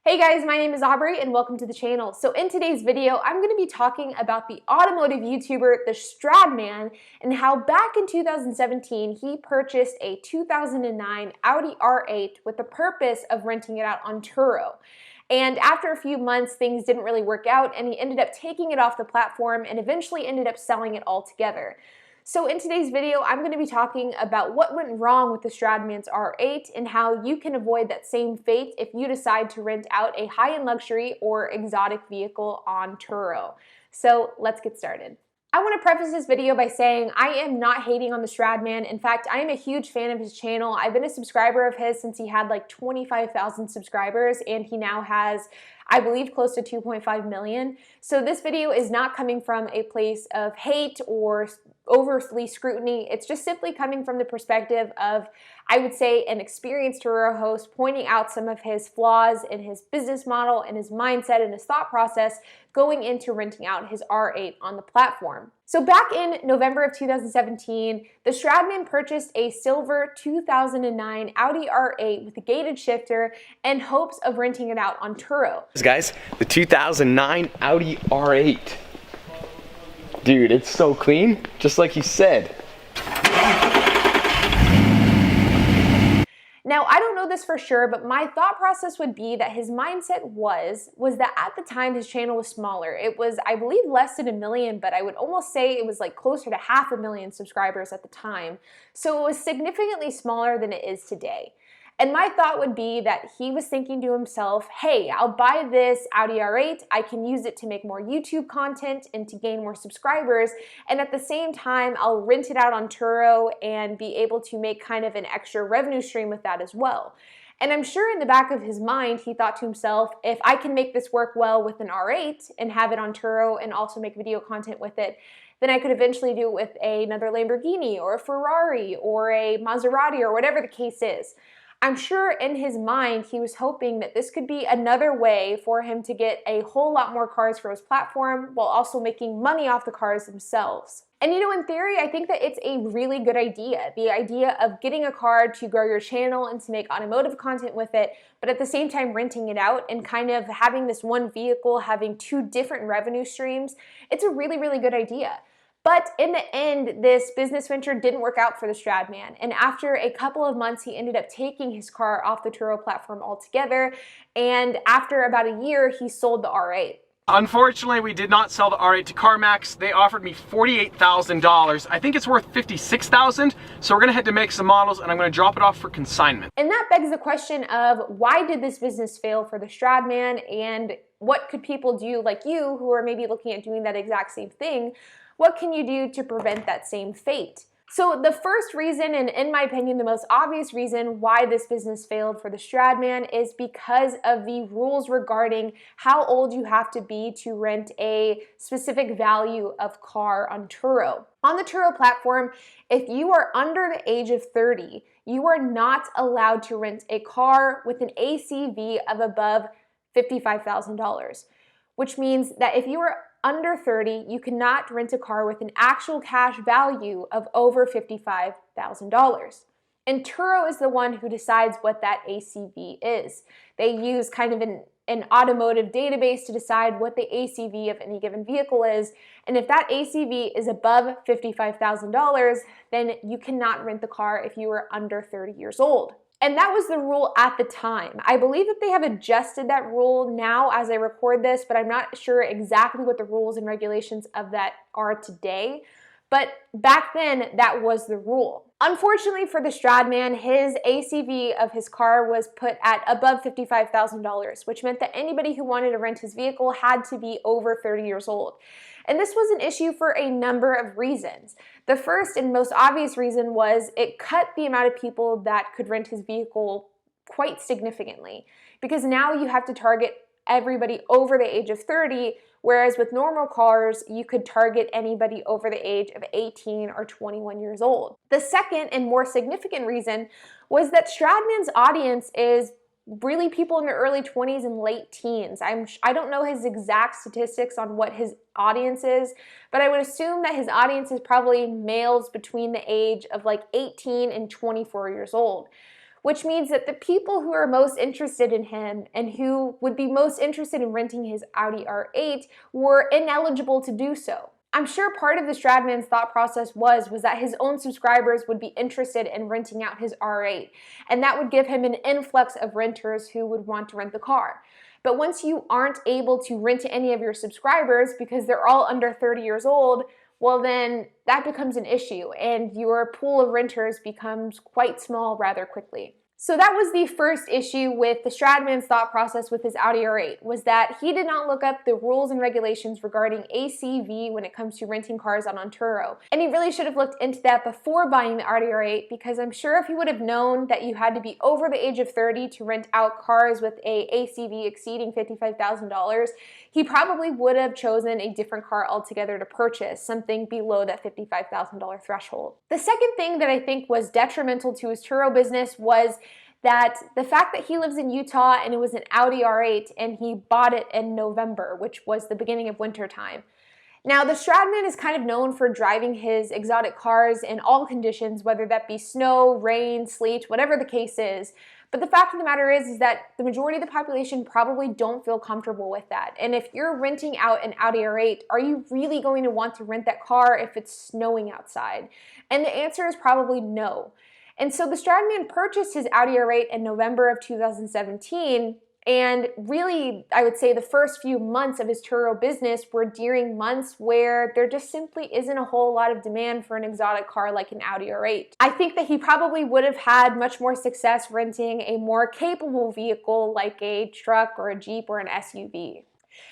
Hey guys, my name is Aubrey and welcome to the channel. So in today's video, I'm going to be talking about the automotive YouTuber TheStradman and how back in 2017 he purchased a 2009 Audi R8 with the purpose of renting it out on Turo. And after a few months, things didn't really work out and he ended up taking it off the platform and eventually ended up selling it altogether. So in today's video, I'm going to be talking about what went wrong with the TheStradman's R8 and how you can avoid that same fate if you decide to rent out a high-end luxury or exotic vehicle on Turo. So let's get started. I want to preface this video by saying I am not hating on the TheStradman. In fact, I am a huge fan of his channel. I've been a subscriber of his since he had like 25,000 subscribers and he now has, I believe, close to 2.5 million. So this video is not coming from a place of hate or overly scrutiny. It's just simply coming from the perspective of, I would say, an experienced Turo host pointing out some of his flaws in his business model and his mindset and his thought process going into renting out his R8 on the platform. So back in November of 2017, TheStradman purchased a silver 2009 Audi R8 with a gated shifter in hopes of renting it out on Turo. Guys, the 2009 Audi R8. Dude, it's so clean, just like you said. Now, I don't know this for sure, but my thought process would be that his mindset was that at the time his channel was smaller. It was, I believe, less than 1 million, but I would almost say it was like closer to 500,000 subscribers at the time. So it was significantly smaller than it is today. And my thought would be that he was thinking to himself, hey, I'll buy this Audi R8, I can use it to make more YouTube content and to gain more subscribers, and at the same time, I'll rent it out on Turo and be able to make kind of an extra revenue stream with that as well. And I'm sure in the back of his mind, he thought to himself, if I can make this work well with an R8 and have it on Turo and also make video content with it, then I could eventually do it with another Lamborghini or a Ferrari or a Maserati or whatever the case is. I'm sure in his mind he was hoping that this could be another way for him to get a whole lot more cars for his platform while also making money off the cars themselves. And you know, in theory, I think that it's a really good idea. The idea of getting a car to grow your channel and to make automotive content with it, but at the same time renting it out and kind of having this one vehicle having two different revenue streams, it's a really, really good idea. But in the end, this business venture didn't work out for the TheStradman. And after a couple of months, he ended up taking his car off the Turo platform altogether. And after about a year, he sold the R8. Unfortunately, we did not sell the R8 to CarMax. They offered me $48,000. I think it's worth $56,000. So we're gonna head to make some models and I'm gonna drop it off for consignment. And that begs the question of why did this business fail for the TheStradman, and what could people do like you who are maybe looking at doing that exact same thing? What can you do to prevent that same fate? So the first reason, and in my opinion, the most obvious reason why this business failed for the TheStradman is because of the rules regarding how old you have to be to rent a specific value of car on Turo. On the Turo platform, if you are under the age of 30, you are not allowed to rent a car with an ACV of above $55,000, which means that if you are under 30, you cannot rent a car with an actual cash value of over $55,000. And Turo is the one who decides what that ACV is. They use kind of an automotive database to decide what the ACV of any given vehicle is. And if that ACV is above $55,000, then you cannot rent the car if you are under 30 years old. And that was the rule at the time. I believe that they have adjusted that rule now as I record this, but I'm not sure exactly what the rules and regulations of that are today. But back then, that was the rule. Unfortunately for the TheStradman, his ACV of his car was put at above $55,000, which meant that anybody who wanted to rent his vehicle had to be over 30 years old. And this was an issue for a number of reasons. The first and most obvious reason was it cut the amount of people that could rent his vehicle quite significantly, because now you have to target everybody over the age of 30, whereas with normal cars, you could target anybody over the age of 18 or 21 years old. The second and more significant reason was that TheStradman's audience is really people in their early 20s and late teens. I don't know his exact statistics on what his audience is, but I would assume that his audience is probably males between the age of like 18 and 24 years old, which means that the people who are most interested in him and who would be most interested in renting his Audi R8 were ineligible to do so. I'm sure part of TheStradman's thought process was that his own subscribers would be interested in renting out his R8, and that would give him an influx of renters who would want to rent the car. But once you aren't able to rent to any of your subscribers because they're all under 30 years old, well then that becomes an issue and your pool of renters becomes quite small rather quickly. So that was the first issue with TheStradman's thought process with his Audi R8, was that he did not look up the rules and regulations regarding ACV when it comes to renting cars on Turo. And he really should have looked into that before buying the Audi R8, because I'm sure if he would have known that you had to be over the age of 30 to rent out cars with a ACV exceeding $55,000, he probably would have chosen a different car altogether to purchase, something below that $55,000 threshold. The second thing that I think was detrimental to his Turo business was that the fact that he lives in Utah and it was an Audi R8 and he bought it in November, which was the beginning of winter time. Now, TheStradman is kind of known for driving his exotic cars in all conditions, whether that be snow, rain, sleet, whatever the case is. But the fact of the matter is that the majority of the population probably don't feel comfortable with that. And if you're renting out an Audi R8, are you really going to want to rent that car if it's snowing outside? And the answer is probably no. And so TheStradman purchased his Audi R8 in November of 2017, and really, I would say the first few months of his Turo business were during months where there just simply isn't a whole lot of demand for an exotic car like an Audi R8. I think that he probably would have had much more success renting a more capable vehicle like a truck or a Jeep or an SUV.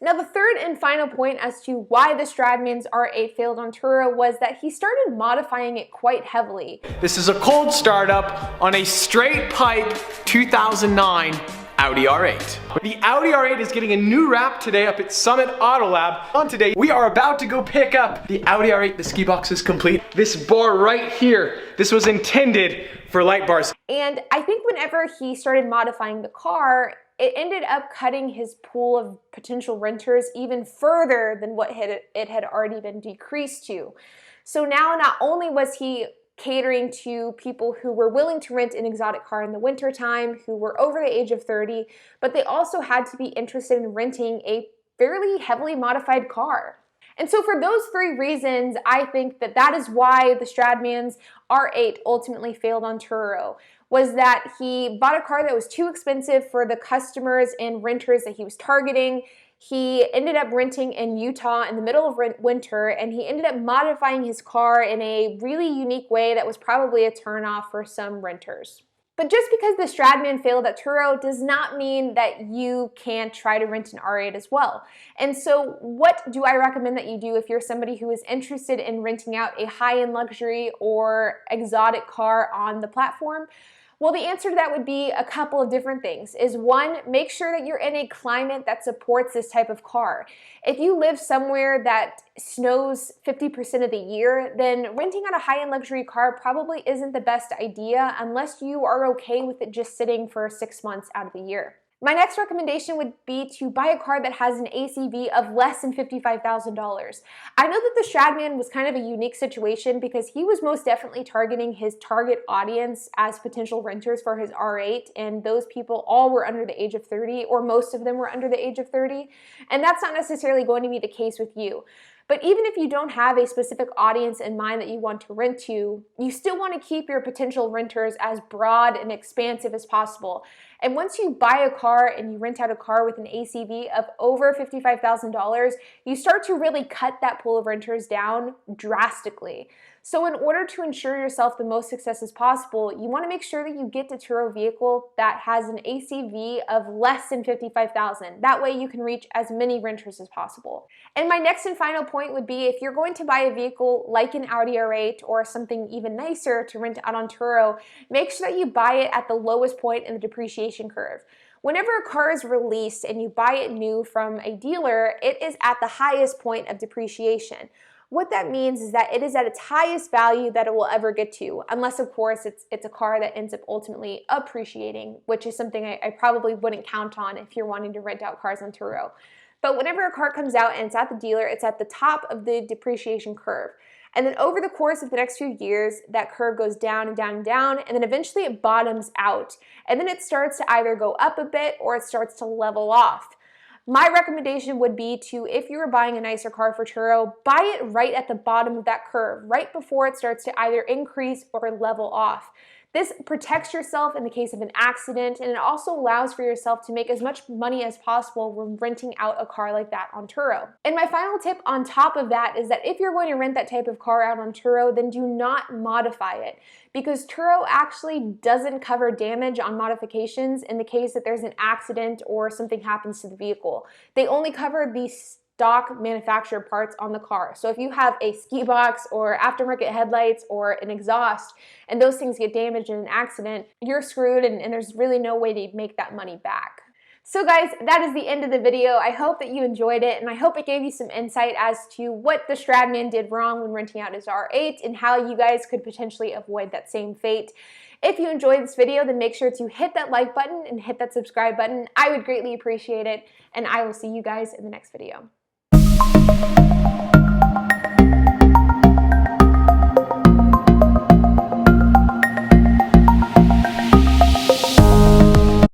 Now, the third and final point as to why TheStradman's R8 failed on Turo was that he started modifying it quite heavily. This is a cold startup on a straight pipe 2009 Audi R8. The Audi R8 is getting a new wrap today up at Summit Auto Lab. On today, we are about to go pick up the Audi R8. The ski box is complete. This bar right here, this was intended for light bars. And I think whenever he started modifying the car, it ended up cutting his pool of potential renters even further than what it had already been decreased to. So now not only was he catering to people who were willing to rent an exotic car in the wintertime, who were over the age of 30, but they also had to be interested in renting a fairly heavily modified car. And so for those three reasons, I think that is why TheStradman's R8 ultimately failed on Turo, was that he bought a car that was too expensive for the customers and renters that he was targeting. He ended up renting in Utah in the middle of winter, and he ended up modifying his car in a really unique way that was probably a turnoff for some renters. But just because TheStradman failed at Turo does not mean that you can't try to rent an R8 as well. And so what do I recommend that you do if you're somebody who is interested in renting out a high-end luxury or exotic car on the platform? Well, the answer to that would be a couple of different things. Is one, make sure that you're in a climate that supports this type of car. If you live somewhere that snows 50% of the year, then renting out a high-end luxury car probably isn't the best idea unless you are okay with it just sitting for 6 months out of the year. My next recommendation would be to buy a car that has an ACV of less than $55,000. I know that TheStradman was kind of a unique situation because he was most definitely targeting his target audience as potential renters for his R8, and those people all were under the age of 30, or most of them were under the age of 30, and that's not necessarily going to be the case with you. But even if you don't have a specific audience in mind that you want to rent to, you still want to keep your potential renters as broad and expansive as possible. And once you buy a car and you rent out a car with an ACV of over $55,000, you start to really cut that pool of renters down drastically. So in order to ensure yourself the most success as possible, you want to make sure that you get a Turo vehicle that has an ACV of less than $55,000. That way you can reach as many renters as possible. And my next and final point would be, if you're going to buy a vehicle like an Audi R8 or something even nicer to rent out on Turo, make sure that you buy it at the lowest point in the depreciation curve. Whenever a car is released and you buy it new from a dealer, it is at the highest point of depreciation. What that means is that it is at its highest value that it will ever get to, unless of course it's a car that ends up ultimately appreciating, which is something I probably wouldn't count on if you're wanting to rent out cars on Turo. But whenever a car comes out and it's at the dealer, it's at the top of the depreciation curve. And then over the course of the next few years, that curve goes down and down and down, and then eventually it bottoms out. And then it starts to either go up a bit or it starts to level off. My recommendation would be to, if you were buying a nicer car for Turo, buy it right at the bottom of that curve, right before it starts to either increase or level off. This protects yourself in the case of an accident, and it also allows for yourself to make as much money as possible when renting out a car like that on Turo. And my final tip on top of that is that if you're going to rent that type of car out on Turo, then do not modify it, because Turo actually doesn't cover damage on modifications in the case that there's an accident or something happens to the vehicle. They only cover the stock manufacturer parts on the car. So if you have a ski box or aftermarket headlights or an exhaust and those things get damaged in an accident, you're screwed, and there's really no way to make that money back. So guys, that is the end of the video. I hope that you enjoyed it, and I hope it gave you some insight as to what the Stradman did wrong when renting out his R8 and how you guys could potentially avoid that same fate. If you enjoyed this video, then make sure to hit that like button and hit that subscribe button. I would greatly appreciate it, and I will see you guys in the next video.